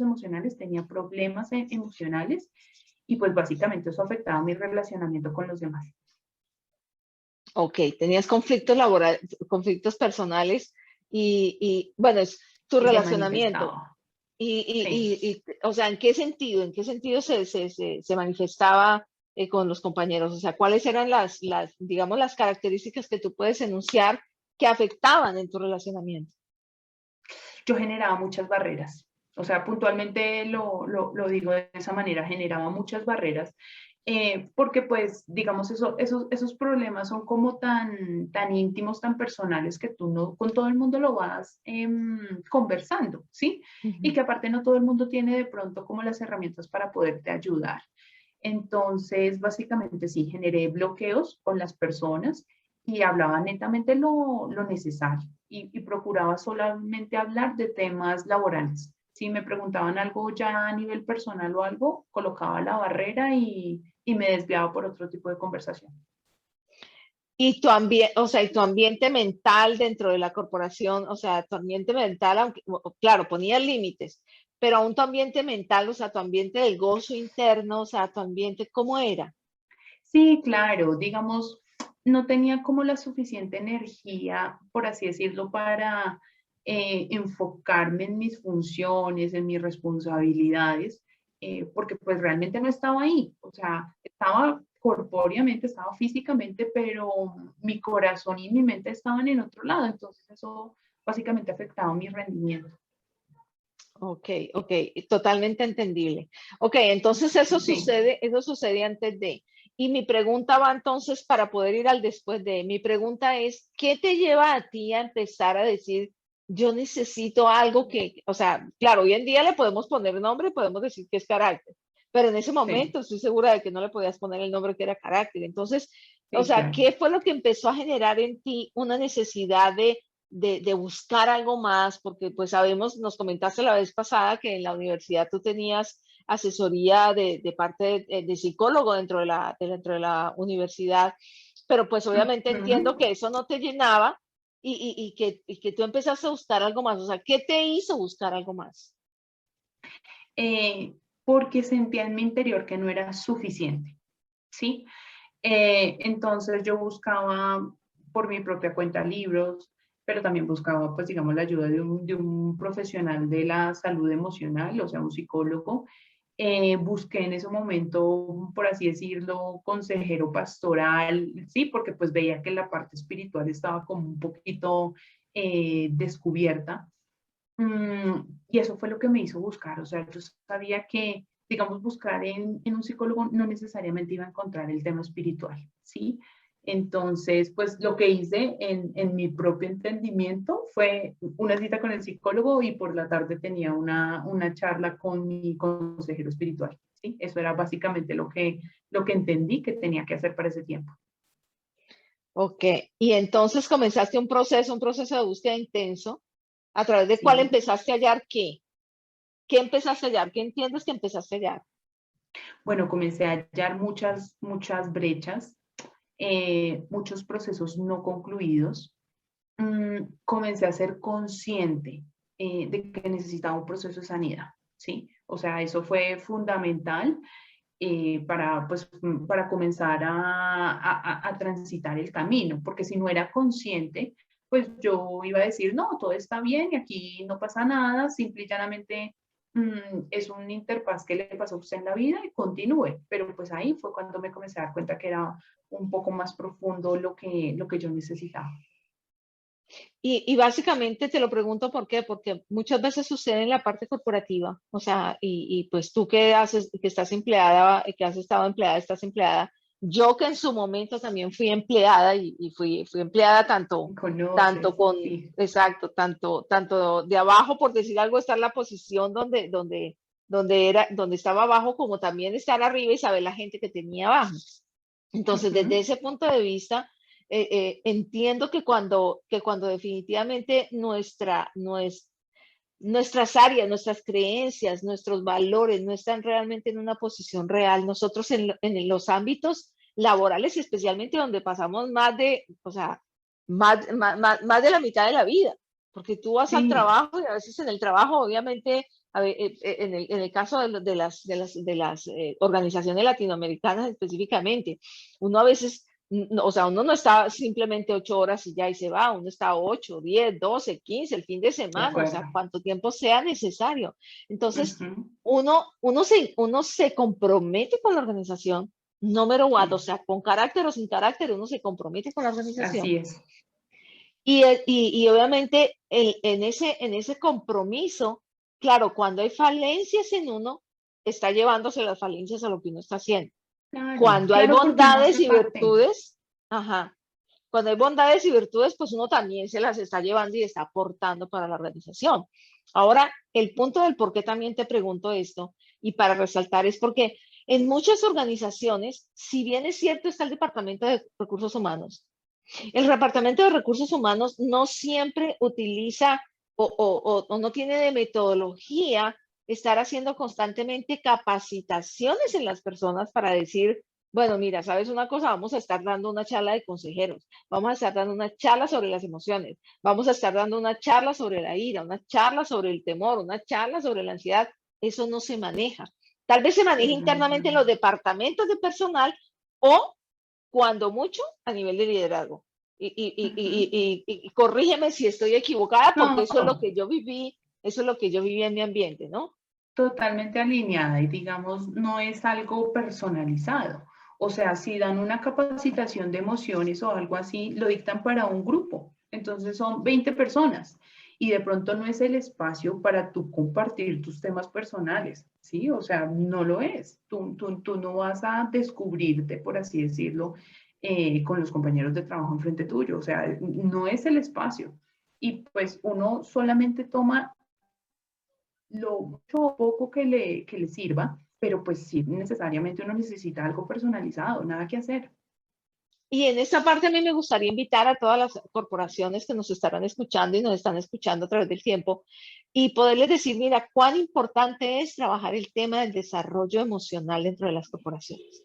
emocionales, tenía problemas emocionales y pues básicamente eso afectaba mi relacionamiento con los demás. Ok, tenías conflictos laborales, conflictos personales bueno, es tu Y se relacionamiento. manifestaba. Y, Sí. o sea, ¿en qué sentido? ¿En qué sentido se manifestaba con los compañeros? O sea, ¿cuáles eran digamos, las características que tú puedes enunciar que afectaban en tu relacionamiento? Yo generaba muchas barreras. O sea, puntualmente lo digo de esa manera, generaba muchas barreras, porque pues, digamos, esos problemas son como tan íntimos, tan personales, que tú no con todo el mundo lo vas conversando, ¿sí? Y Ujú. que aparte no todo el mundo tiene de pronto como las herramientas para poderte ayudar. Entonces, básicamente sí, generé bloqueos con las personas y hablaba netamente lo necesario y procuraba solamente hablar de temas laborales. Si me preguntaban algo ya a nivel personal o algo, colocaba la barrera y me desviaba por otro tipo de conversación. Y tu ambiente, o sea, y tu ambiente mental dentro de la corporación, o sea, tu ambiente mental, aunque, claro, ponía límites, pero aún tu ambiente mental, o sea, tu ambiente del gozo interno, o sea, tu ambiente, ¿cómo era? Sí, claro, digamos, no tenía como la suficiente energía, por así decirlo, para enfocarme en mis funciones, en mis responsabilidades, porque pues realmente no estaba ahí, o sea, estaba corpóreamente, estaba físicamente, pero mi corazón y mi mente estaban en otro lado, entonces eso básicamente afectaba mi rendimiento. Ok, ok, totalmente entendible. Ok, entonces eso Sí. sucede antes de. Y mi pregunta va entonces para poder ir al después de. Mi pregunta es, ¿qué te lleva a ti a empezar a decir, yo necesito algo que, o sea, claro, hoy en día le podemos poner nombre, podemos decir que es carácter, pero en ese Sí, momento estoy segura de que no le podías poner el nombre que era carácter. Entonces, o sí, sea, claro. ¿qué fue lo que empezó a generar en ti una necesidad de buscar algo más? Porque pues sabemos, nos comentaste la vez pasada que en la universidad tú tenías asesoría de parte de psicólogo dentro de la universidad, pero pues obviamente entiendo Ujú. que eso no te llenaba y que tú empezaste a buscar algo más. O sea, ¿qué te hizo buscar algo más? Porque sentía en mi interior que no era suficiente, ¿sí? Entonces yo buscaba por mi propia cuenta libros, pero también buscaba, pues, digamos, la ayuda de un profesional de la salud emocional, o sea, un psicólogo. Busqué en ese momento, por así decirlo, consejero pastoral, sí, porque pues veía que la parte espiritual estaba como un poquito descubierta. Y eso fue lo que me hizo buscar, o sea, yo sabía que, digamos, buscar en un psicólogo no necesariamente iba a encontrar el tema espiritual, ¿sí? Entonces, pues lo que hice en mi propio entendimiento fue una cita con el psicólogo y por la tarde tenía una charla con mi consejero espiritual, ¿sí? Eso era básicamente lo que entendí que tenía que hacer para ese tiempo. Ok, y entonces comenzaste un proceso de búsqueda intenso, a través del cual Sí. empezaste a hallar qué. ¿Qué empezaste a hallar? ¿Qué entiendes que empezaste a hallar? Bueno, comencé a hallar muchas brechas, muchos procesos no concluidos. Comencé a ser consciente de que necesitaba un proceso de sanidad, ¿sí? O sea, eso fue fundamental para comenzar a transitar el camino, porque si no era consciente, pues yo iba a decir, no, todo está bien y aquí no pasa nada, simple y llanamente es un interfaz que le pasó a usted en la vida y continúe. Pero pues ahí fue cuando me comencé a dar cuenta que era un poco más profundo lo que yo necesitaba. Y básicamente te lo pregunto por qué, porque muchas veces sucede en la parte corporativa, o sea, pues tú que haces, que estás empleada, que has estado empleada, estás empleada, yo que en su momento también fui empleada y fui empleada tanto Conoces, con, sí. exacto, tanto de abajo, por decir algo, estar en la posición donde estaba abajo, como también estar arriba y saber la gente que tenía abajo. Entonces, desde Ujú. ese punto de vista, entiendo que cuando definitivamente nuestras áreas, nuestras creencias, nuestros valores no están realmente en una posición real, nosotros en los ámbitos laborales, especialmente donde pasamos o sea, más de la mitad de la vida, porque tú vas al Sí, trabajo y a veces en el trabajo, obviamente, en el caso de las organizaciones latinoamericanas específicamente, uno a veces, o sea, uno no está simplemente 8 horas y ya y se va, uno está 8, 10, 12, 15, el fin de De semana, o sea, acuerdo. cuánto tiempo sea necesario. Entonces, Ujú. uno se compromete con la organización, número uno, o Sí, sea, con carácter o sin carácter, uno se compromete con la organización. así es. Y obviamente en ese compromiso, claro, cuando hay falencias en uno, está llevándose las falencias a lo que uno está haciendo. Claro, Cuando hay claro, porque uno bondades hace y parte. virtudes, ajá, cuando hay bondades y virtudes, pues uno también se las está llevando y está aportando para la organización. Ahora, el punto del por qué también te pregunto esto y para resaltar es porque en muchas organizaciones, si bien es cierto, está el Departamento de Recursos Humanos, el Departamento de Recursos Humanos no siempre utiliza o no tiene de metodología estar haciendo constantemente capacitaciones en las personas para decir, bueno, mira, ¿sabes una cosa? Vamos a estar dando una charla de consejeros, vamos a estar dando una charla sobre las emociones, vamos a estar dando una charla sobre la ira, una charla sobre el temor, una charla sobre la ansiedad. Eso no se maneja. Tal vez se maneja internamente en Mm, los departamentos de personal o cuando mucho a nivel de liderazgo. ujú. Y corrígeme si estoy equivocada, porque eso es lo No, que yo viví, eso es lo que yo viví en mi ambiente, ¿no? totalmente alineada y digamos, no es algo personalizado. O sea, si dan una capacitación de emociones o algo así, lo dictan para un grupo. Entonces son 20 personas y de pronto no es el espacio para tú compartir tus temas personales, ¿sí? O sea, no lo es. Tú no vas a descubrirte, por así decirlo, con los compañeros de trabajo enfrente tuyo. O sea, no es el espacio. Y pues uno solamente toma lo mucho o poco que le sirva, pero pues sí, necesariamente uno necesita algo personalizado, nada que hacer. Y en esta parte a mí me gustaría invitar a todas las corporaciones que nos estarán escuchando y nos están escuchando a través del tiempo y poderles decir, mira, cuán importante es trabajar el tema del desarrollo emocional dentro de las corporaciones.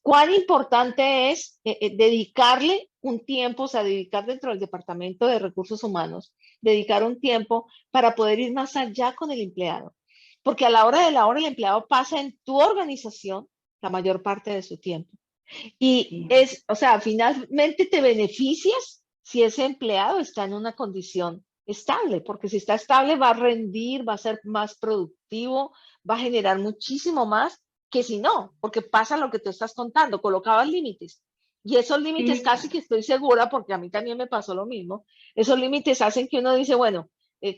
Cuán importante es dedicarle un tiempo, o sea, dedicar dentro del Departamento de Recursos Humanos, dedicar un tiempo para poder ir más allá con el empleado. Porque a la hora de la hora el empleado pasa en tu organización la mayor parte de su tiempo. Y Sí, o sea, finalmente te beneficias si ese empleado está en una condición estable, porque si está estable va a rendir, va a ser más productivo, va a generar muchísimo más que si no, porque pasa lo que tú estás contando, colocabas límites. Y esos límites sí, casi claro. que estoy segura, porque a mí también me pasó lo mismo, esos límites hacen que uno dice, bueno,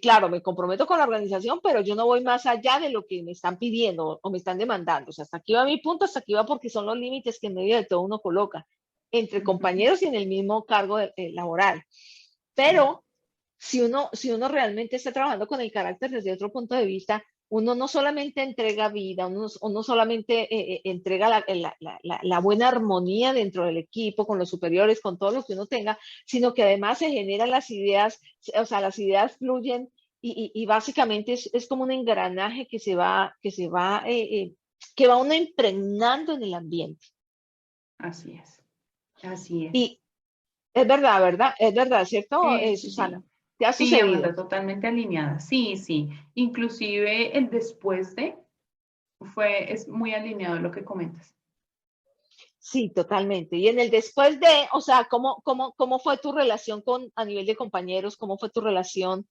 claro, me comprometo con la organización, pero yo no voy más allá de lo que me están pidiendo o me están demandando. O sea, hasta aquí va mi punto, hasta aquí va porque son los límites que en medio de todo uno coloca entre Ujú, compañeros y en el mismo cargo laboral. sí, Pero si uno realmente está trabajando con el carácter desde otro punto de vista, uno no solamente entrega vida, uno solamente entrega la buena armonía dentro del equipo, con los superiores, con todo lo que uno tenga, sino que además se generan las ideas, o sea, las ideas fluyen y básicamente es como un engranaje que va uno impregnando en el ambiente. así es, así es. Y es verdad, ¿verdad? Es verdad, ¿cierto, Sí, sí, Susana? sí. ¿Te ha Sí, sucedido? Amanda, totalmente alineada. Sí, sí. Inclusive el después de es muy alineado lo que comentas. Sí, totalmente. Y en el después de, o sea, ¿cómo fue tu relación a nivel de compañeros? ¿Cómo fue tu relación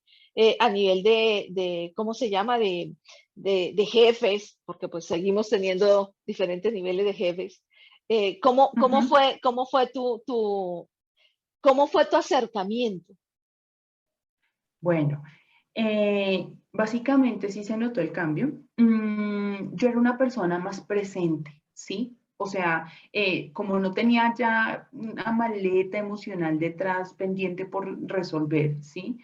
a nivel ¿cómo se llama? De jefes, porque pues seguimos teniendo diferentes niveles de jefes. ¿Cómo Ujú. fue tu acercamiento? Bueno, básicamente sí se notó el cambio. Yo era una persona más presente, ¿sí? O sea, como no tenía ya una maleta emocional detrás pendiente por resolver, ¿sí?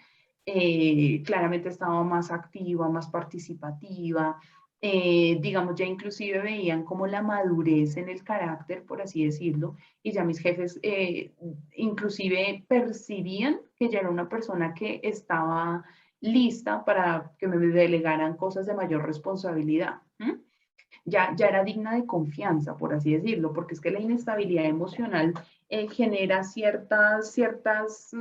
Claramente estaba más activa, más participativa. Digamos, ya inclusive veían como la madurez en el carácter, por así decirlo, y ya mis jefes inclusive percibían que ya era una persona que estaba lista para que me delegaran cosas de mayor responsabilidad. Ya era digna de confianza, por así decirlo, porque es que la inestabilidad emocional genera ciertas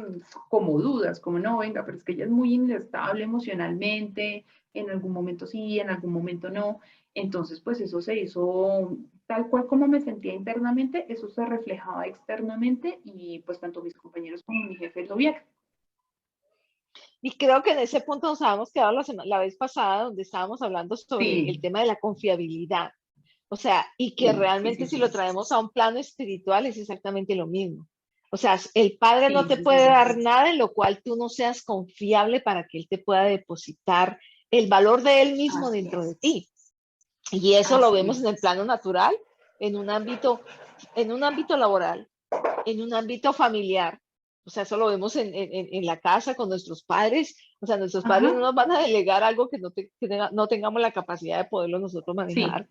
como dudas, como no, venga, pero es que ella es muy inestable emocionalmente, en algún momento sí, en algún momento no. Entonces, pues eso se hizo tal cual como me sentía internamente, eso se reflejaba externamente y pues tanto mis compañeros como mi jefe lo vieron. Y creo que en ese punto nos habíamos quedado la vez pasada, donde estábamos hablando sobre el Sí, tema de la confiabilidad. O sea, y que sí, sí, realmente sí, si lo sí. traemos a un plano espiritual es exactamente lo mismo. O sea, el Padre no Sí, te sí, sí, puede sí. dar nada en lo cual tú no seas confiable para que Él te pueda depositar el valor de Él mismo Así dentro de es, ti. Y eso lo así vemos en es. el plano natural, en en un ámbito laboral, en un ámbito familiar. O sea, eso lo vemos en la casa con nuestros padres. O sea, nuestros padres no Ajá, nos van a delegar algo que no tengamos la capacidad de poderlo nosotros sí, manejar.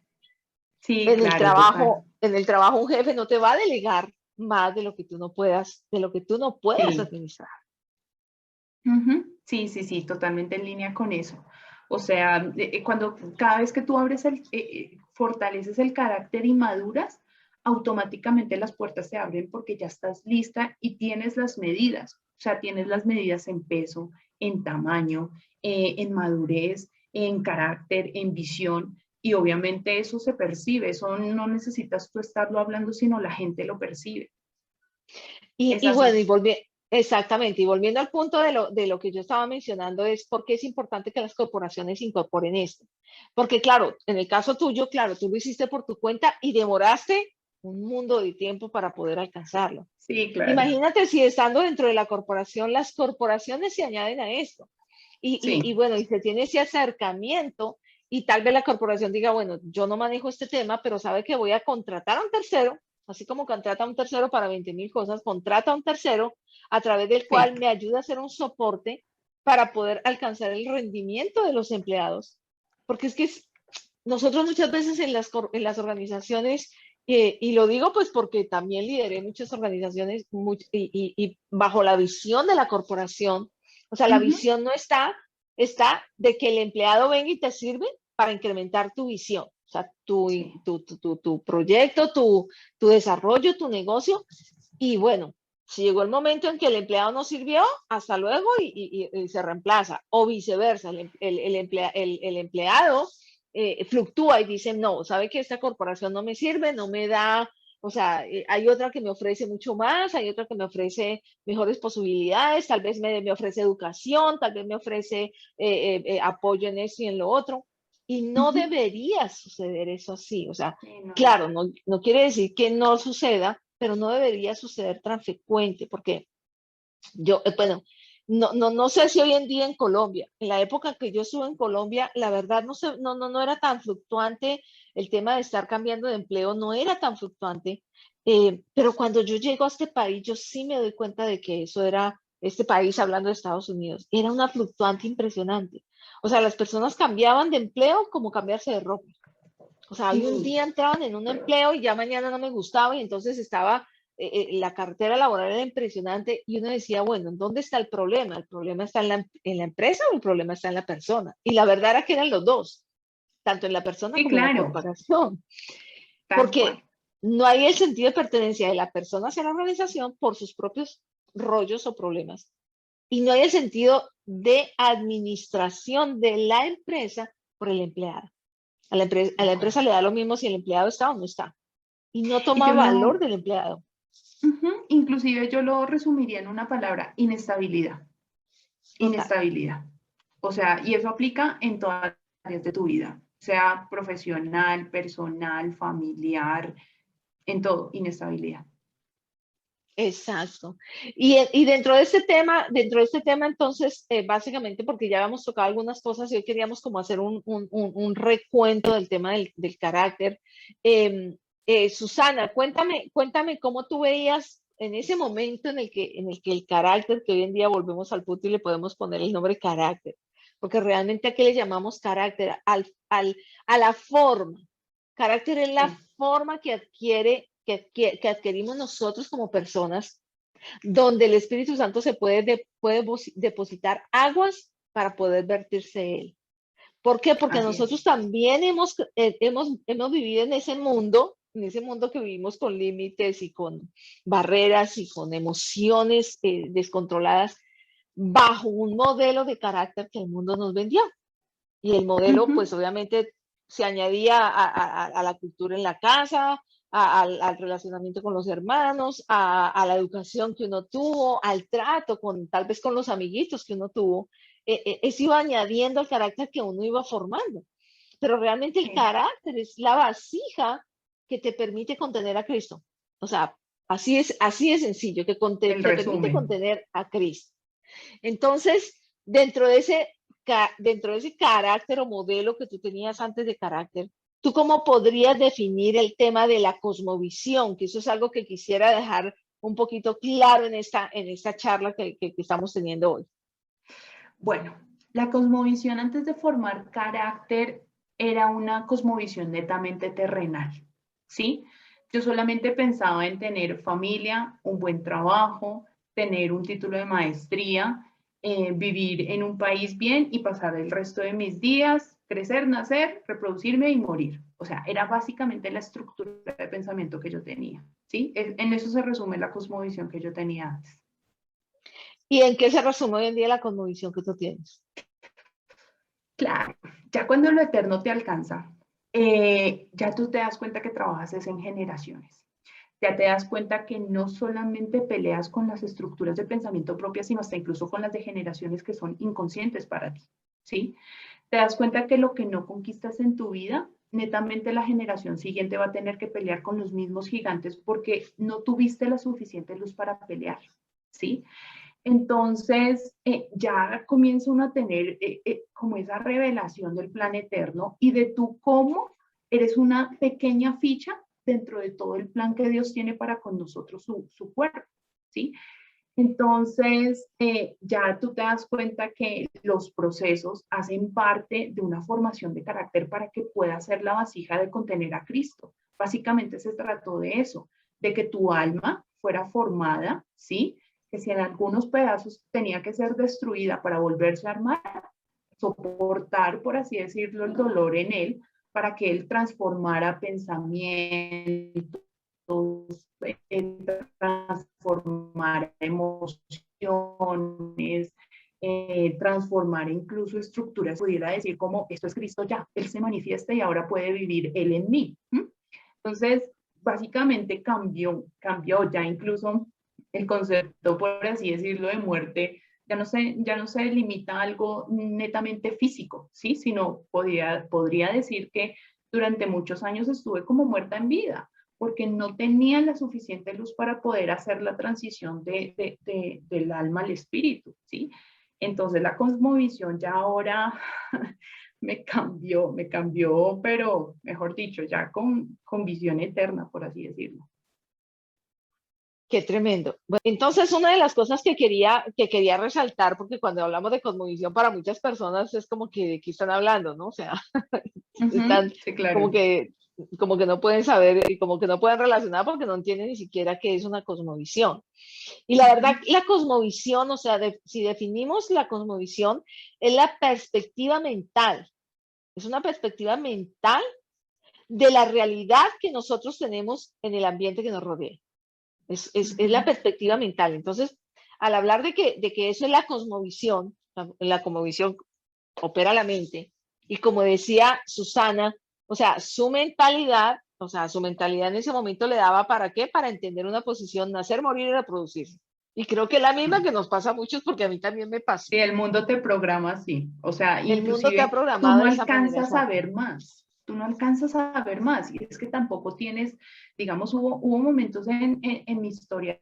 sí, claro, total. En el trabajo un jefe no te va a delegar más de lo que tú no puedas, de lo que tú no puedas Sí. administrar. Ujú. Sí, sí, sí, totalmente en línea con eso. O sea, cuando cada vez que tú fortaleces el carácter y maduras, automáticamente las puertas se abren porque ya estás lista y tienes las medidas. O sea, tienes las medidas en peso, en tamaño, en madurez, en carácter, en visión. Y obviamente eso se percibe, eso no necesitas tú estarlo hablando, sino la gente lo percibe. Es Y bueno, así. exactamente, y volviendo al punto de lo que yo estaba mencionando, es por qué es importante que las corporaciones incorporen esto. Porque claro, en el caso tuyo, claro, tú lo hiciste por tu cuenta y demoraste un mundo de tiempo para poder alcanzarlo. Sí, claro. Imagínate si estando dentro de la corporación, las corporaciones se añaden a esto. Y Sí, bueno, y se tiene ese acercamiento y tal vez la corporación diga, bueno, yo no manejo este tema, pero sabe que voy a contratar a un tercero, así como contrata a un tercero para 20,000 cosas, contrata a un tercero a través del sí. cual me ayuda a hacer un soporte para poder alcanzar el rendimiento de los empleados. Porque es que nosotros muchas veces en las organizaciones, y lo digo pues porque también lideré muchas organizaciones y bajo la visión de la corporación, o sea, la Ujú. visión no está de que el empleado venga y te sirve para incrementar tu visión, o sea, Sí, tu proyecto, tu desarrollo, tu negocio. Y bueno, si llegó el momento en que el empleado no sirvió, hasta luego y se reemplaza. O viceversa, el empleado fluctúa y dice, no, sabe que esta corporación no me sirve, no me da, o sea, hay otra que me ofrece mucho más, hay otra que me ofrece mejores posibilidades, tal vez me ofrece educación, tal vez me ofrece apoyo en eso y en lo otro. Y no ujú. debería suceder eso así. O sea, Sí, no. claro, no quiere decir que no suceda, pero no debería suceder tan frecuente, porque bueno, no sé si hoy en día en Colombia, en la época que yo estuve en Colombia, la verdad no era tan fluctuante el tema de estar cambiando de empleo, no era tan fluctuante, pero cuando yo llego a este país, yo sí me doy cuenta de que eso era, este país hablando de Estados Unidos, era una fluctuante impresionante. O sea, las personas cambiaban de empleo como cambiarse de ropa. O sea, hoy un Sí, día entraban en un empleo y ya mañana no me gustaba y entonces estaba, la cartera laboral era impresionante y uno decía, bueno, ¿en dónde está el problema? ¿El problema está en la empresa o el problema está en la persona? Y la verdad era que eran los dos, tanto en la persona sí, como en la claro, corporación, tal porque cual. no hay el sentido de pertenencia de la persona hacia la organización por sus propios rollos o problemas y no hay el sentido de administración de la empresa por el empleado. A De la acuerdo. empresa le da lo mismo si el empleado está o no está. Y no Y toma yo valor lo, del empleado. inclusive yo lo resumiría en una palabra, inestabilidad. Total. Inestabilidad. O sea, y eso aplica en todas las áreas de tu vida, sea profesional, personal, familiar, en todo, inestabilidad. Exacto. Y dentro de este tema, entonces, básicamente, porque ya habíamos tocado algunas cosas y hoy queríamos como hacer un recuento del tema del carácter. Eh, Susana, cuéntame cómo tú veías en ese momento en el que el carácter, que hoy en día volvemos al punto y le podemos poner el nombre carácter, porque realmente a qué le llamamos carácter, a la forma. Carácter es la Sí, forma que adquirimos nosotros como personas, donde el Espíritu Santo puede depositar aguas para poder vertirse él. ¿Por qué? Porque así es. nosotros también hemos vivido en ese mundo en ese mundo que vivimos con límites y con barreras y con emociones descontroladas, bajo un modelo de carácter que el mundo nos vendió. Y el modelo, pues Ujú. obviamente, se añadía a la cultura en la casa, al relacionamiento con los hermanos, a la educación que uno tuvo, al trato con tal vez con los amiguitos que uno tuvo. Eso iba añadiendo al carácter que uno iba formando. Pero realmente el Sí, carácter es la vasija que te permite contener a Cristo. O sea, así es sencillo, que el te permite resumen. contener a Cristo. Entonces, dentro de dentro de ese carácter o modelo que tú tenías antes de carácter, ¿tú cómo podrías definir el tema de la cosmovisión? Que eso es algo que quisiera dejar un poquito claro en esta charla que estamos teniendo hoy. Bueno, la cosmovisión antes de formar carácter era una cosmovisión netamente terrenal, ¿sí? Yo solamente pensaba en tener familia, un buen trabajo, tener un título de maestría, vivir en un país bien y pasar el resto de mis días, crecer, nacer, reproducirme y morir. O sea, era básicamente la estructura de pensamiento que yo tenía, ¿sí? En eso se resume la cosmovisión que yo tenía antes. ¿Y en qué se resume hoy en día la cosmovisión que tú tienes? Claro, ya cuando lo eterno te alcanza, ya tú te das cuenta que trabajas es en generaciones. Ya te das cuenta que no solamente peleas con las estructuras de pensamiento propias, sino hasta incluso con las de generaciones que son inconscientes para ti, ¿sí? Te das cuenta que lo que no conquistas en tu vida, netamente la generación siguiente va a tener que pelear con los mismos gigantes porque no tuviste la suficiente luz para pelear, ¿sí? Entonces, ya comienza uno a tener como esa revelación del plan eterno y de tú cómo eres una pequeña ficha dentro de todo el plan que Dios tiene para con nosotros, su cuerpo, ¿sí? Entonces, ya tú te das cuenta que los procesos hacen parte de una formación de carácter para que pueda ser la vasija de contener a Cristo. Básicamente se trató de eso, de que tu alma fuera formada, ¿sí? Que si en algunos pedazos tenía que ser destruida para volverse a armar, soportar, por así decirlo, el dolor en él, para que él transformara pensamientos, transformar emociones, transformar incluso estructuras, pudiera decir como esto es Cristo ya, Él se manifiesta y ahora puede vivir Él en mí. Entonces, básicamente cambió ya incluso el concepto, por así decirlo, de muerte, ya no se limita a algo netamente físico, ¿sí? Sino podría decir que durante muchos años estuve como muerta en vida, porque no tenía la suficiente luz para poder hacer la transición del alma al espíritu, ¿sí? Entonces la cosmovisión ya ahora me cambió, pero mejor dicho, ya con visión eterna, por así decirlo. Qué tremendo. Bueno, entonces, una de las cosas que quería resaltar, porque cuando hablamos de cosmovisión para muchas personas es como que de qué están hablando, ¿no? O sea, están Sí, como claro. que, como que no pueden saber y como que no pueden relacionar porque no entienden ni siquiera qué es una cosmovisión. Y la verdad, Ujú. la cosmovisión, o sea, si definimos la cosmovisión, es la perspectiva mental, es una perspectiva mental de la realidad que nosotros tenemos en el ambiente que nos rodea. Es la Ujú. perspectiva mental. Entonces, al hablar de que eso es la cosmovisión, la cosmovisión opera la mente, y como decía Susana, o sea, su mentalidad en ese momento le daba para qué, para entender una posición, nacer, morir y reproducirse. Y creo que es la misma que nos pasa a muchos porque a mí también me pasó. Sí, el mundo te programa así. O sea, El mundo te ha inclusive tú programado no de esa manera, alcanzas a exacto. ver más. Tú no alcanzas a ver más. Y es que tampoco tienes, digamos, hubo momentos en mi historia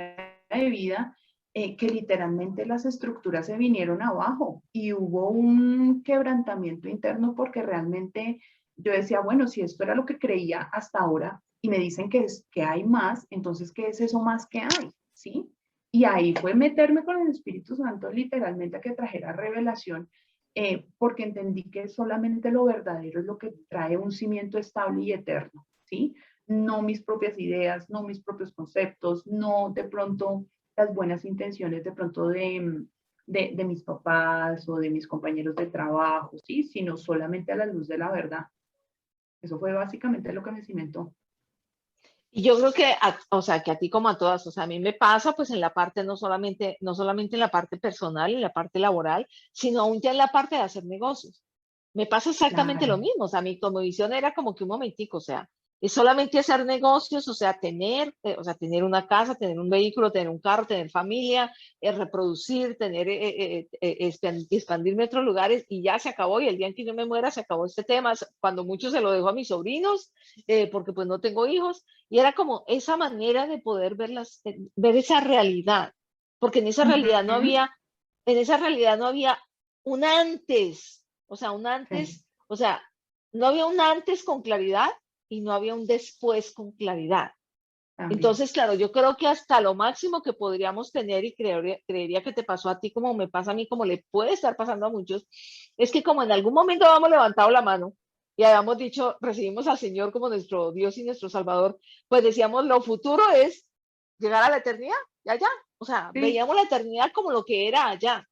de vida que literalmente las estructuras se vinieron abajo y hubo un quebrantamiento interno porque realmente yo decía, bueno, si esto era lo que creía hasta ahora y me dicen que hay más, entonces, ¿qué es eso más que hay? ¿Sí? Y ahí fue meterme con el Espíritu Santo literalmente a que trajera revelación, porque entendí que solamente lo verdadero es lo que trae un cimiento estable y eterno, ¿sí? No mis propias ideas, no mis propios conceptos, no de pronto las buenas intenciones de pronto de mis papás o de mis compañeros de trabajo, ¿sí? Sino solamente a la luz de la verdad. Eso fue básicamente lo que me cimentó. Y yo creo que, o sea, que a ti como a todas, o sea, a mí me pasa pues en la parte, no solamente en la parte personal, en la parte laboral, sino aún ya en la parte de hacer negocios. Me pasa exactamente lo Claro. mismo, o sea, mi como visión era como que un momentico, o sea, es solamente hacer negocios, o sea, tener una casa, tener un vehículo, tener un carro, tener familia, reproducir, tener, expandirme a otros lugares y ya se acabó y el día en que yo me muera se acabó este tema, cuando mucho se lo dejo a mis sobrinos, porque pues no tengo hijos, y era como esa manera de poder ver, ver esa realidad, porque Ujú. en esa realidad no había un antes, o sea, un Sí, antes, o sea, no había un antes con claridad y no había un después con claridad. también. Entonces, claro, yo creo que hasta lo máximo que podríamos tener, y creería que te pasó a ti como me pasa a mí, como le puede estar pasando a muchos, es que como en algún momento habíamos levantado la mano y habíamos dicho, recibimos al Señor como nuestro Dios y nuestro Salvador, pues decíamos, lo futuro es llegar a la eternidad, y allá. O sea, Sí, veíamos la eternidad como lo que era allá,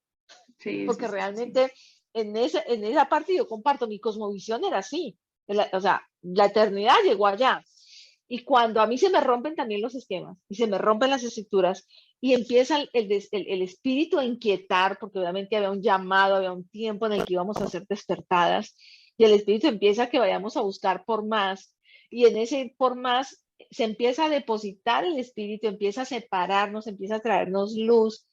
sí, sí, porque sí, sí. realmente en esa parte yo comparto, mi cosmovisión era así, o sea, la eternidad llegó allá. Y cuando a mí se me rompen también los esquemas y se me rompen las estructuras y empieza el espíritu a inquietar, porque obviamente había un llamado, había un tiempo en el que íbamos a ser despertadas, y el espíritu empieza a que vayamos a buscar por más, y en ese por más se empieza a depositar el espíritu, empieza a separarnos, empieza a traernos luz.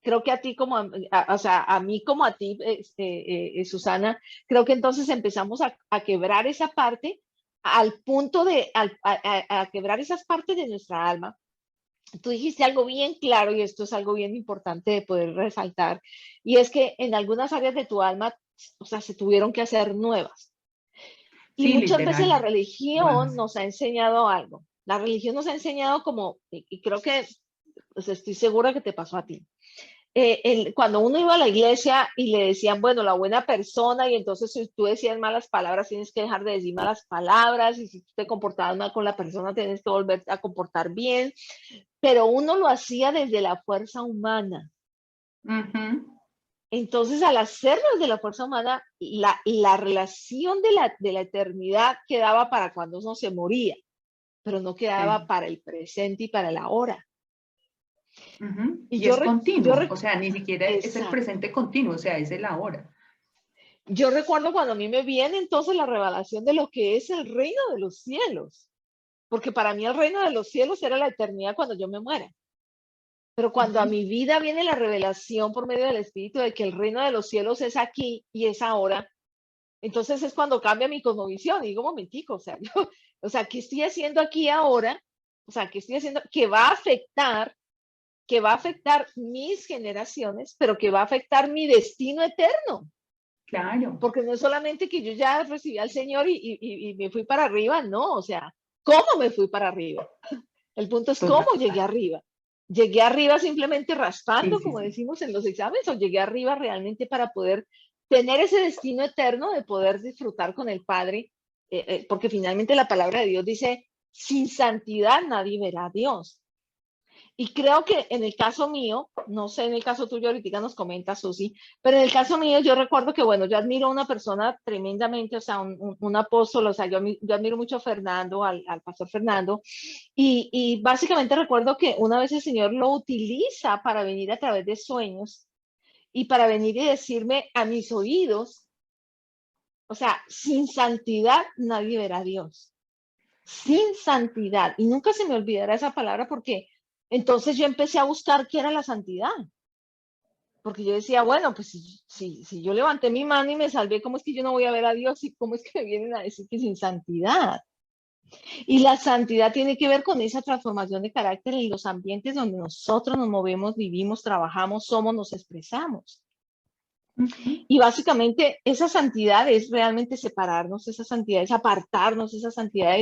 Creo que a ti como, o sea, a mí como a ti, Susana, creo que entonces empezamos a quebrar esa parte al punto de, a quebrar esas partes de nuestra alma. Tú dijiste algo bien claro y esto es algo bien importante de poder resaltar, y es que en algunas áreas de tu alma, o sea, se tuvieron que hacer nuevas. Y Sí, muchas veces la literal. religión Nuevas. nos ha enseñado algo. La religión nos ha enseñado como, y creo que, pues estoy segura que te pasó a ti, cuando uno iba a la iglesia y le decían, bueno, la buena persona, y entonces si tú decías malas palabras, tienes que dejar de decir malas palabras, y si tú te comportabas mal con la persona, tienes que volver a comportar bien, pero uno lo hacía desde la fuerza humana. Ujú. Entonces, al hacerlo desde la fuerza humana, la relación de la eternidad quedaba para cuando uno se moría, pero no quedaba Sí. para el presente y para el ahora. Ujú. Y Y es yo, continuo, o sea, ni siquiera es el exacto. presente continuo, o sea, es el ahora. Yo recuerdo cuando a mí me viene entonces la revelación de lo que es el reino de los cielos, porque para mí el reino de los cielos era la eternidad cuando yo me muera. Pero cuando a Ujú. mi vida viene la revelación por medio del Espíritu de que el reino de los cielos es aquí y es ahora, entonces es cuando cambia mi cosmovisión. Y digo, momentico, o sea, o sea, ¿qué estoy haciendo aquí ahora? O sea, ¿qué estoy haciendo? Que va a afectar mis generaciones, pero que va a afectar mi destino eterno. Claro, Porque no es solamente que yo ya recibí al Señor y me fui para arriba, no, o sea, ¿cómo me fui para arriba? El punto es cómo total. llegué arriba. ¿Llegué arriba simplemente Sí, raspando, sí, como sí. decimos en los exámenes, o llegué arriba realmente para poder tener ese destino eterno de poder disfrutar con el Padre? Porque finalmente la palabra de Dios dice, sin santidad nadie verá a Dios. Y creo que en el caso mío, no sé, en el caso tuyo ahorita nos comenta Susi, pero en el caso mío yo recuerdo que, bueno, yo admiro a una persona tremendamente, o sea, un apóstol, o sea, yo admiro mucho a Fernando, al pastor Fernando, y básicamente recuerdo que una vez el Señor lo utiliza para venir a través de sueños y para venir y decirme a mis oídos, o sea, sin santidad nadie verá a Dios, sin santidad. Y nunca se me olvidará esa palabra porque entonces yo empecé a buscar qué era la santidad. Porque yo decía, bueno, pues si yo levanté mi mano y me salvé, ¿cómo es que yo no voy a ver a Dios? ¿Y cómo es que me vienen a decir que sin santidad? Y la santidad tiene que ver con esa transformación de carácter en los ambientes donde nosotros nos movemos, vivimos, trabajamos, somos, nos expresamos. Ujú. Y básicamente esa santidad es realmente separarnos, esa santidad es apartarnos, esa santidad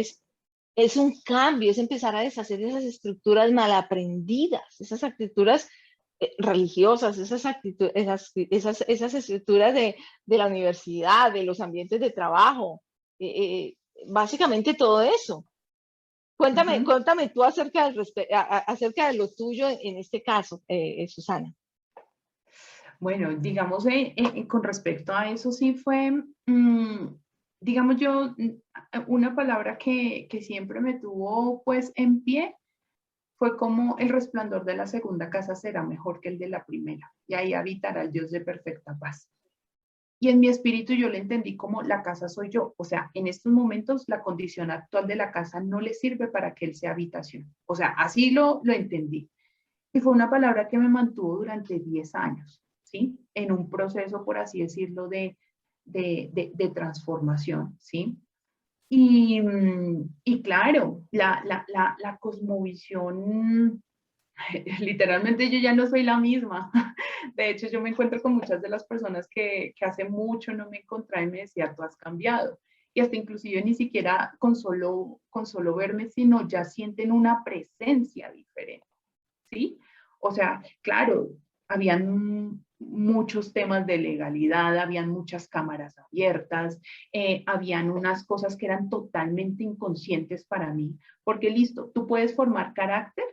es un cambio, es empezar a deshacer esas estructuras mal aprendidas, esas estructuras religiosas, esas estructuras de la universidad, de los ambientes de trabajo, básicamente todo eso. Ujú. Cuéntame tú acerca de lo tuyo en este caso, Susana. Bueno, digamos, con respecto a eso sí fue, digamos yo, una palabra que siempre me tuvo pues en pie fue como el resplandor de la segunda casa será mejor que el de la primera, y ahí habitará el Dios de perfecta paz. Y en mi espíritu yo le entendí como la casa soy yo. O sea, en estos momentos la condición actual de la casa no le sirve para que él sea habitación. O sea, así lo entendí. Y fue una palabra que me mantuvo durante 10 años, ¿sí? En un proceso, por así decirlo, de transformación, ¿sí? Y claro, la cosmovisión, literalmente yo ya no soy la misma. De hecho, yo me encuentro con muchas de las personas que hace mucho no me encontraba y me decía, tú has cambiado. Y hasta inclusive ni siquiera con solo verme, sino ya sienten una presencia diferente, ¿sí? O sea, claro, habían muchos temas de legalidad, habían muchas cámaras abiertas, habían unas cosas que eran totalmente inconscientes para mí, porque listo, tú puedes formar carácter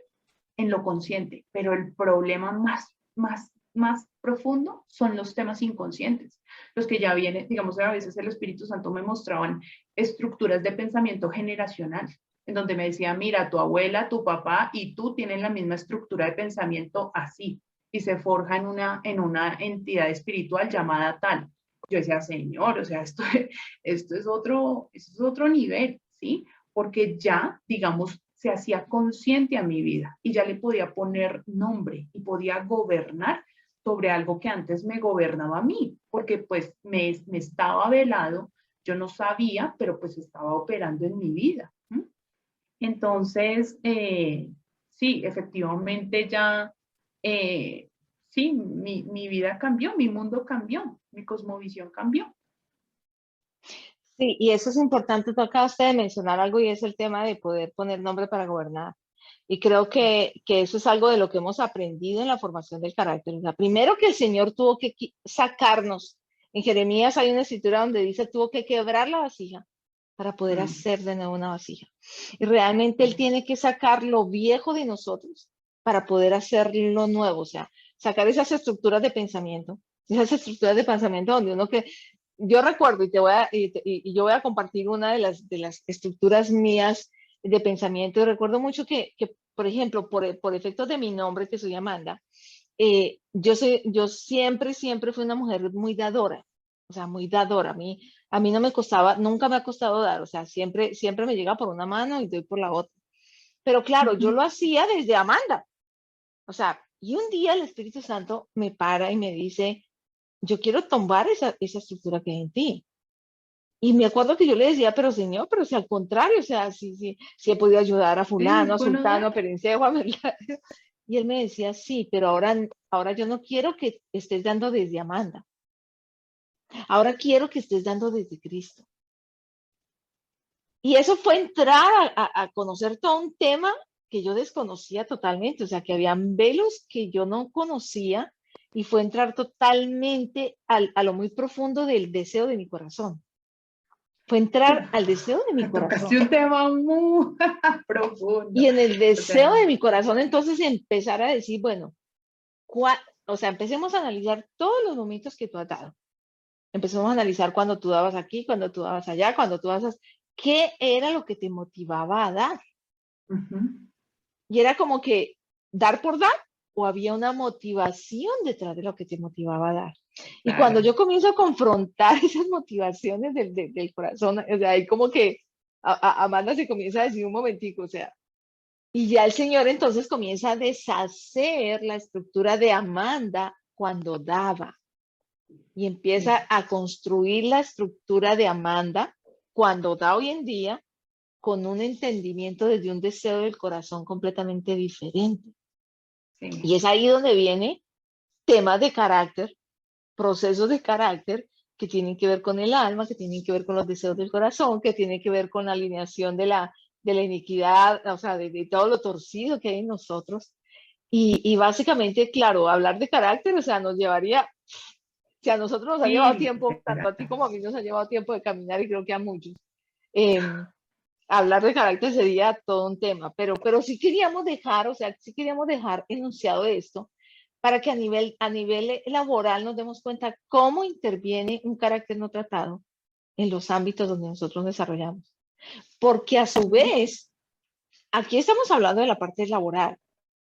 en lo consciente, pero el problema más profundo son los temas inconscientes, los que ya vienen, digamos, a veces el Espíritu Santo me mostraban estructuras de pensamiento generacional, en donde me decía, mira, tu abuela, tu papá y tú tienen la misma estructura de pensamiento así, y se forja en una entidad espiritual llamada tal. Yo decía, Señor, o sea, esto es otro nivel, ¿sí? Porque ya, digamos, se hacía consciente a mi vida y ya le podía poner nombre y podía gobernar sobre algo que antes me gobernaba a mí, porque pues me estaba velado, yo no sabía, pero pues estaba operando en mi vida. ¿Mm? Entonces, sí, efectivamente ya, sí, mi vida cambió, mi mundo cambió, mi cosmovisión cambió. Sí, y eso es importante, tú acabaste de mencionar algo y es el tema de poder poner nombre para gobernar. Y creo que eso es algo de lo que hemos aprendido en la formación del carácter. O sea, primero que el Señor tuvo que sacarnos. En Jeremías hay una escritura donde dice tuvo que quebrar la vasija para poder Mm, hacer de nuevo una vasija. Y realmente Él tiene que sacar lo viejo de nosotros para poder hacer lo nuevo. O sea, sacar esas estructuras de pensamiento. Esas estructuras de pensamiento donde uno que yo recuerdo y te voy a, y yo voy a compartir una de las estructuras mías de pensamiento. Y recuerdo mucho por ejemplo, por efectos de mi nombre, que soy Amanda, yo siempre fui una mujer muy dadora, o sea, muy dadora. A mí no me costaba, nunca me ha costado dar, o sea, siempre me llega por una mano y doy por la otra. Pero claro, yo ujú. lo hacía desde Amanda, o sea, y un día el Espíritu Santo me para y me dice, yo quiero tumbar esa estructura que hay en ti. Y me acuerdo que yo le decía, pero señor, pero si al contrario, o sea, si he podido ayudar a Sí, fulano, es a bueno sultano, dar. a perencejo, a Merlario. Y él me decía, sí, pero ahora yo no quiero que estés dando desde Amanda. Ahora quiero que estés dando desde Cristo. Y eso fue entrar a conocer todo un tema que yo desconocía totalmente, o sea, que habían velos que yo no conocía y fue entrar totalmente a lo muy profundo del deseo de mi corazón. Fue Uf, entrar al deseo de mi tocaste corazón. un tema muy profundo. Y en el O deseo sea, de mi corazón, entonces empezar a decir, bueno, o sea, empecemos a analizar todos los momentos que tú has dado. Empecemos a analizar cuando tú dabas aquí, cuando tú dabas allá, cuando tú dabas, qué era lo que te motivaba a dar. ujú, Y era como que dar por dar o había una motivación detrás de lo que te motivaba a dar. Y cuando claro. yo comienzo a confrontar esas motivaciones del corazón, o sea, ahí como que Amanda se comienza a decir un momentico, o sea, y ya el Señor entonces comienza a deshacer la estructura de Amanda cuando daba y Sí, empieza a construir la estructura de Amanda cuando da hoy en día con un entendimiento desde un deseo del corazón completamente diferente. sí. Y es ahí donde viene temas de carácter, procesos de carácter que tienen que ver con el alma, que tienen que ver con los deseos del corazón, que tienen que ver con la alineación de la iniquidad, o sea, de todo lo torcido que hay en nosotros. Y básicamente, claro, hablar de carácter, o sea, nos llevaría, si a nosotros nos ha llevado Sí, tiempo, tanto a ti como a mí nos ha llevado tiempo de caminar y creo que a muchos, eh, hablar de carácter sería todo un tema, pero sí queríamos dejar, o sea, sí queríamos dejar enunciado esto para que a nivel laboral nos demos cuenta cómo interviene un carácter no tratado en los ámbitos donde nosotros desarrollamos. Porque a su vez, aquí estamos hablando de la parte laboral.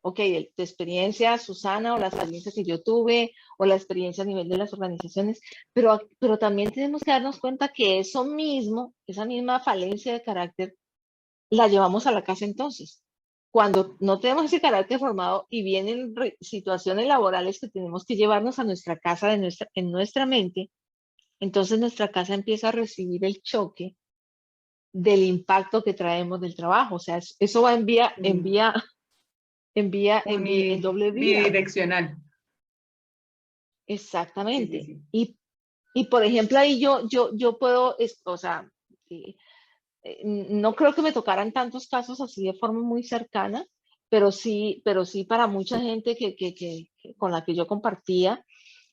Ok, de tu experiencia, Susana, o la experiencia que yo tuve, o la experiencia a nivel de las organizaciones, pero también tenemos que darnos cuenta que eso mismo, esa misma falencia de carácter, la llevamos a la casa entonces. Cuando no tenemos ese carácter formado y vienen situaciones laborales que tenemos que llevarnos a nuestra casa en nuestra mente, entonces nuestra casa empieza a recibir el choque del impacto que traemos del trabajo. O sea, eso va en doble vía. Bidireccional. Sí, sí, Exactamente. sí. Y por ejemplo, ahí yo puedo, o sea, eh, no creo que me tocaran tantos casos así de forma muy cercana, pero sí para mucha gente con la que yo compartía,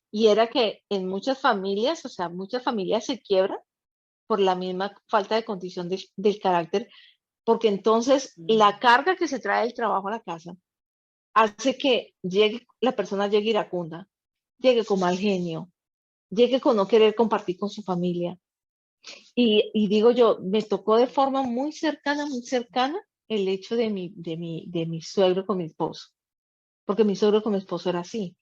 y era que en muchas familias, o sea, muchas familias se quiebran por la misma falta de condición del carácter, porque entonces la carga que se trae del trabajo a la casa hace que la persona llegue iracunda, llegue con mal genio, llegue con no querer compartir con su familia. Y digo yo, me tocó de forma muy cercana el hecho de mi suegro con mi esposo, porque mi suegro con mi esposo era así.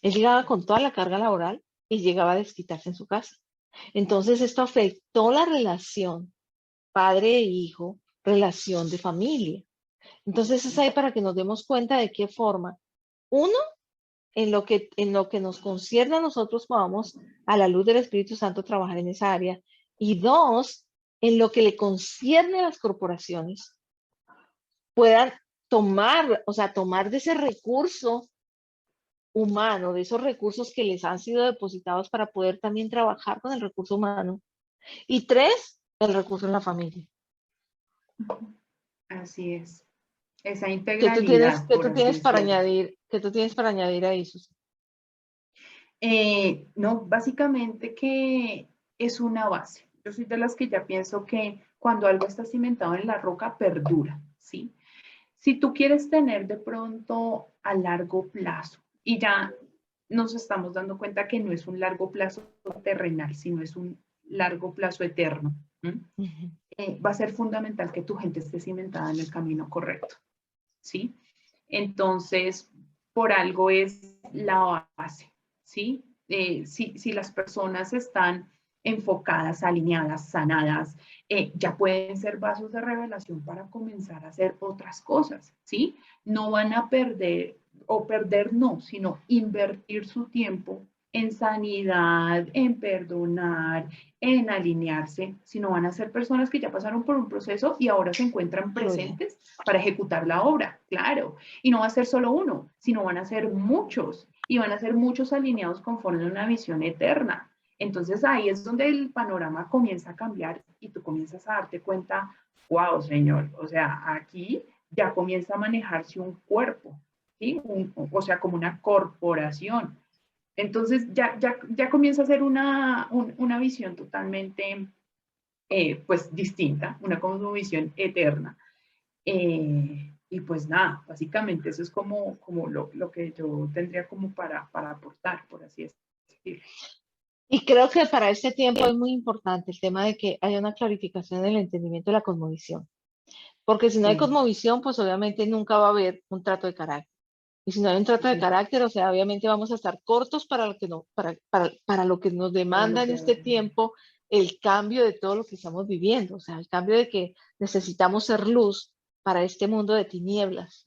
Él llegaba con toda la carga laboral y llegaba a desquitarse en su casa. Entonces esto afectó la relación padre e hijo, relación de familia. Entonces es ahí para que nos demos cuenta de qué forma, uno, en lo que nos concierne a nosotros podamos, a la luz del Espíritu Santo, trabajar en esa área. Y dos, en lo que le concierne a las corporaciones, puedan tomar, o sea, tomar de ese recurso humano, de esos recursos que les han sido depositados para poder también trabajar con el recurso humano. Y tres, el recurso en la familia. Así es. Esa integralidad, por así decirlo. ¿Qué tú tienes para añadir a eso? No, básicamente que es una base. Yo soy de las que ya pienso que cuando algo está cimentado en la roca, perdura, ¿sí? Si tú quieres tener de pronto a largo plazo, y ya nos estamos dando cuenta que no es un largo plazo terrenal, sino es un largo plazo eterno, va a ser fundamental que tu gente esté cimentada en el camino correcto, ¿sí? Entonces, por algo es la base, ¿sí? Si las personas están enfocadas, alineadas, sanadas, ya pueden ser vasos de revelación para comenzar a hacer otras cosas, ¿sí? No van a perder, o perder no, sino invertir su tiempo en sanidad, en perdonar, en alinearse, sino van a ser personas que ya pasaron por un proceso y ahora se encuentran presentes para ejecutar la obra, claro. Y no va a ser solo uno, sino van a ser muchos, y van a ser muchos alineados conforme a una visión eterna. Entonces ahí es donde el panorama comienza a cambiar y tú comienzas a darte cuenta, wow, señor, o sea, aquí ya comienza a manejarse un cuerpo, ¿sí? O sea, como una corporación. Entonces ya comienza a ser una visión totalmente, pues, distinta, una visión eterna. Y pues nada, básicamente eso es como lo que yo tendría como para aportar, por así decirlo. Y creo que para este tiempo es muy importante el tema de que haya una clarificación en el entendimiento de la cosmovisión. Porque si no hay Sí, cosmovisión, pues obviamente nunca va a haber un trato de carácter. Y si no hay un trato de sí, carácter, o sea, obviamente vamos a estar cortos para lo que, no, para lo que nos para demanda lo en que este tiempo el cambio de todo lo que estamos viviendo. O sea, el cambio de que necesitamos ser luz para este mundo de tinieblas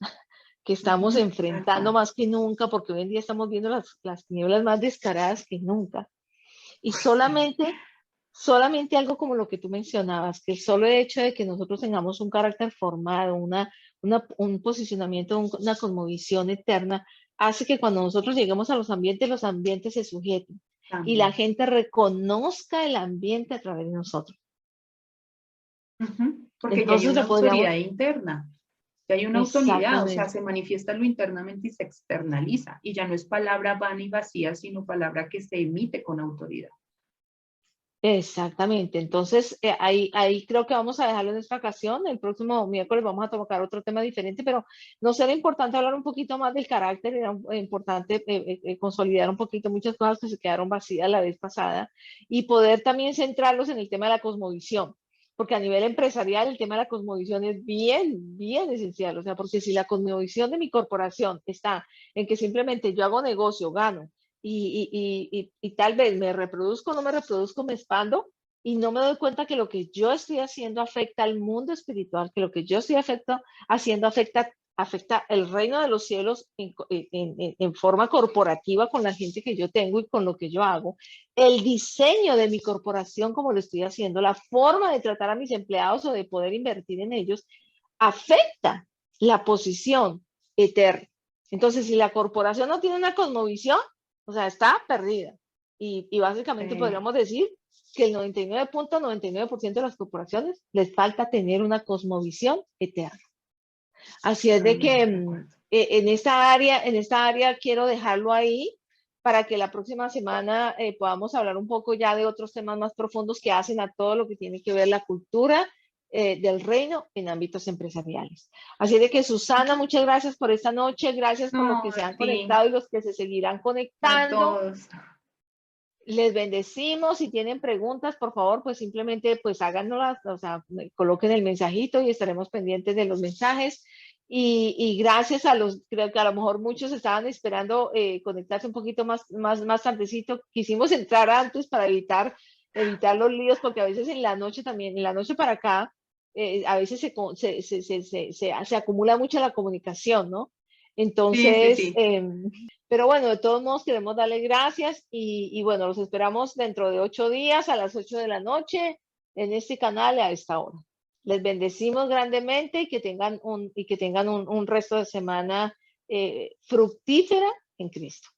que estamos tal enfrentando cual. más que nunca, porque hoy en día estamos viendo las tinieblas más descaradas que nunca. Y Sí. solamente algo como lo que tú mencionabas, que el solo hecho de que nosotros tengamos un carácter formado, un posicionamiento, una cosmovisión eterna, hace que cuando nosotros lleguemos a los ambientes se sujeten y la También. gente reconozca el ambiente a través de nosotros. Porque ya hay Entonces una le podríamos, autoridad interna, ya hay una autoridad, o sea, exactamente, se manifiesta lo internamente y se externaliza, y ya no es palabra vana y vacía, sino palabra que se emite con autoridad. Exactamente. Entonces, ahí creo que vamos a dejarlo en esta ocasión. El próximo miércoles vamos a tocar otro tema diferente, pero nos era importante hablar un poquito más del carácter, era importante consolidar un poquito muchas cosas que se quedaron vacías la vez pasada y poder también centrarlos en el tema de la cosmovisión, porque a nivel empresarial el tema de la cosmovisión es bien, bien esencial. O sea, porque si la cosmovisión de mi corporación está en que simplemente yo hago negocio, gano, y tal vez me reproduzco, no me reproduzco, me expando y no me doy cuenta que lo que yo estoy haciendo afecta al mundo espiritual, que lo que yo estoy haciendo afecta el reino de los cielos en forma corporativa con la gente que yo tengo y con lo que yo hago, el diseño de mi corporación como lo estoy haciendo, la forma de tratar a mis empleados o de poder invertir en ellos, afecta la posición eterna. Entonces, si la corporación no tiene una cosmovisión, o sea, está perdida. Y básicamente podríamos decir que el 99.99% de las corporaciones les falta tener una cosmovisión eterna. Así es de que en esta área quiero dejarlo ahí para que la próxima semana podamos hablar un poco ya de otros temas más profundos que hacen a todo lo que tiene que ver la cultura del reino en ámbitos empresariales. Así de que Susana, muchas gracias por esta noche, gracias por los No, que se a han ti, conectado y los que se seguirán a conectando. todos. Les bendecimos. Si tienen preguntas, por favor, pues simplemente pues háganoslas, o sea, coloquen el mensajito y estaremos pendientes de los mensajes. Y gracias a los, creo que a lo mejor muchos estaban esperando conectarse un poquito más tardecito. Quisimos entrar antes para evitar los líos, porque a veces en la noche también, en la noche para acá, a veces se acumula mucho la comunicación, ¿no? Sí, sí, Entonces, sí. pero bueno, de todos modos queremos darle gracias y bueno, los esperamos dentro de 8 días a las 8 de la noche en este canal a esta hora. Les bendecimos grandemente y que tengan un resto de semana fructífera en Cristo.